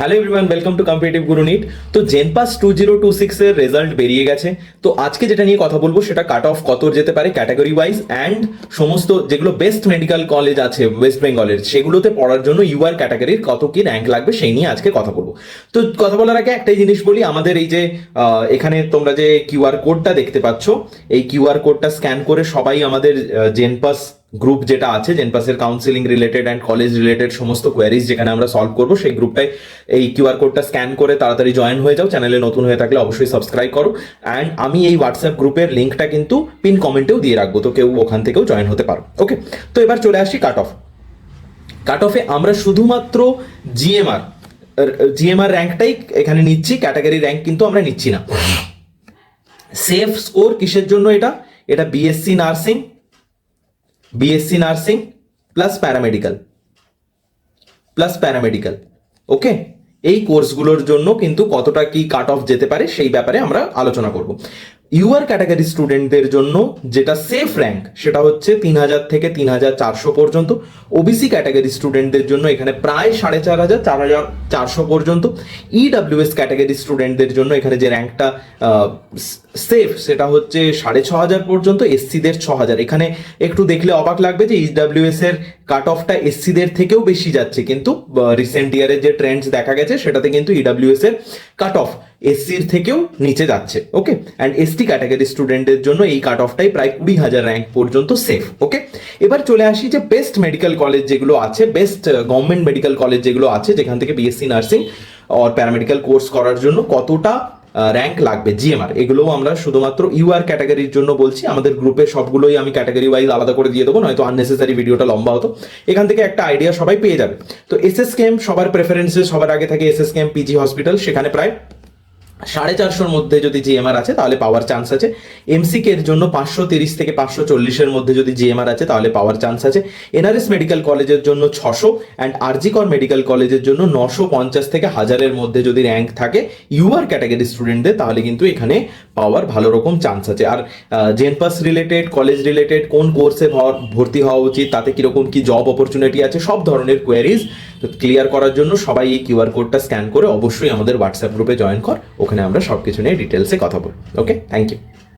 Hello everyone, welcome to competitive Guru NEET. তো জেনপাস 2026 এর result বেরিয়ে গেছে। তো আজকে যেটা নিয়ে কথা বলবো সেটা কাট অফ কত যেতে পারে ক্যাটাগরি ওয়াইজ, অ্যান্ড সমস্ত যেগুলো বেস্ট মেডিকেল কলেজ আছে ওয়েস্ট বেঙ্গলের সেগুলোতে পড়ার জন্য ইউআর ক্যাটাগরির কত কি র্যাঙ্ক লাগবে সেই নিয়ে আজকে কথা বলবো। তো কথা বলার আগে একটাই জিনিস বলি, আমাদের এই যে এখানে তোমরা যে কিউআর কোডটা দেখতে পাচ্ছ, এই কিউআর কোডটা স্ক্যান করে সবাই আমাদের জেনপাস গ্রুপ যেটা আছে, জেনপাসের counselling related and college related সমস্ত কোয়ারিজ যেখানে আমরা সলভ করবো, সেই গ্রুপটায় এই কিউআর কোডটা স্ক্যান করে তাড়াতাড়ি জয়েন হয়ে যাও। চ্যানেলে নতুন হয়ে থাকলে অবশ্যই সাবস্ক্রাইব করো, অ্যান্ড আমি এই হোয়াটসঅ্যাপ গ্রুপের লিঙ্কটা কিন্তু পিন কমেন্টেও দিয়ে রাখবো, তো কেউ ওখান থেকেও জয়েন হতে পারো। ওকে, তো এবার চলে আসি কাট অফ। কাট অফে আমরা শুধুমাত্র জিএমআর র্যাঙ্কটাই এখানে নিচ্ছি, ক্যাটাগরি র্যাঙ্ক কিন্তু আমরা নিচ্ছি না। সেফ স্কোর কিসের জন্য? এটা বিএসসি নার্সিং প্লাস প্যারামেডিক্যাল। ওকে, এই কোর্সগুলোর জন্য কিন্তু কতটা কি কাট অফ যেতে পারে সেই ব্যাপারে আমরা আলোচনা করব। ইউআর ক্যাটাগরি স্টুডেন্টদের জন্য যেটা সেফ র্যাঙ্ক সেটা হচ্ছে 3000 থেকে 3400 পর্যন্ত। ওবিসি ক্যাটাগরি স্টুডেন্টদের জন্য এখানে প্রায় 4500 পর্যন্ত। ইডাব্লিউএস ক্যাটাগরি স্টুডেন্টদের জন্য এখানে যে র্যাঙ্কটা সেফ সেটা হচ্ছে 6500 পর্যন্ত, এসসিদের 6000। এখানে একটু দেখলে অবাক লাগবে যে ইডাব্লিউএস এর কাট অফটা এসসিদের থেকেও বেশি যাচ্ছে, কিন্তু রিসেন্ট ইয়ারের যে ট্রেন্ডস দেখা গেছে সেটাতে কিন্তু ইডাব্লিউএস এর কাট অফ এসসির থেকেও নিচে যাচ্ছে। ওকে, অ্যান্ড এসটি ক্যাটাগরি স্টুডেন্টদের জন্য এই কাট অফটাই প্রায় 20,000 র্যাঙ্ক পর্যন্ত সেফ। ওকে, এবার চলে আসি যে বেস্ট মেডিকেল কলেজ যেগুলো আছে, বেস্ট গভর্নমেন্ট মেডিকেল কলেজ যেগুলো আছে যেখান থেকে বিএসসি নার্সিং আর প্যারামেডিক্যাল কোর্স করার জন্য কতটা র্যাঙ্ক লাগবে জিএমআর, এগুলোও আমরা শুধুমাত্র ইউআর ক্যাটাগরির জন্য বলছি। আমাদের গ্রুপে সবগুলোই আমি ক্যাটাগরি ওয়াইজ আলাদা করে দিয়ে দেবো, নয়তো আননেসেসারি ভিডিওটা লম্বা হতো। এখান থেকে একটা আইডিয়া সবাই পেয়ে যাবে। তো এসএসকেএম সবার প্রেফারেন্সে সবার আগে থাকে এসএসকেএম পিজি হসপিটাল, সেখানে প্রায় 450 মধ্যে যদি জিএমআর আছে তাহলে পাওয়ার চান্স আছে। এমসিকে এর জন্য 530 থেকে 540 মধ্যে যদি জিএমআর আছে তাহলে পাওয়ার চান্স আছে। এনআরএস মেডিকেল কলেজের জন্য 600, অ্যান্ড আরজিকর মেডিকেল কলেজের জন্য 950 থেকে 1000 মধ্যে যদি র্যাঙ্ক থাকে ইউআর ক্যাটাগরি স্টুডেন্টদের, তাহলে কিন্তু এখানে পাওয়ার ভালো রকম চান্স আছে। আর জেনপাস রিলেটেড, কলেজ রিলেটেড, কোন কোর্সে ভর্তি হওয়া উচিত, তাতে কিরকম কি জব অপরচুনিটি আছে, সব ধরনের কোয়ারিজ ক্লিয়ার করার জন্য সবাই এই কিউআর কোডটা স্ক্যান করে অবশ্যই আমাদের হোয়াটসঅ্যাপ গ্রুপে জয়েন কর, ওখানে আমরা সবকিছু নিয়ে ডিটেলসে কথা বলবো। ওকে, থ্যাংক ইউ।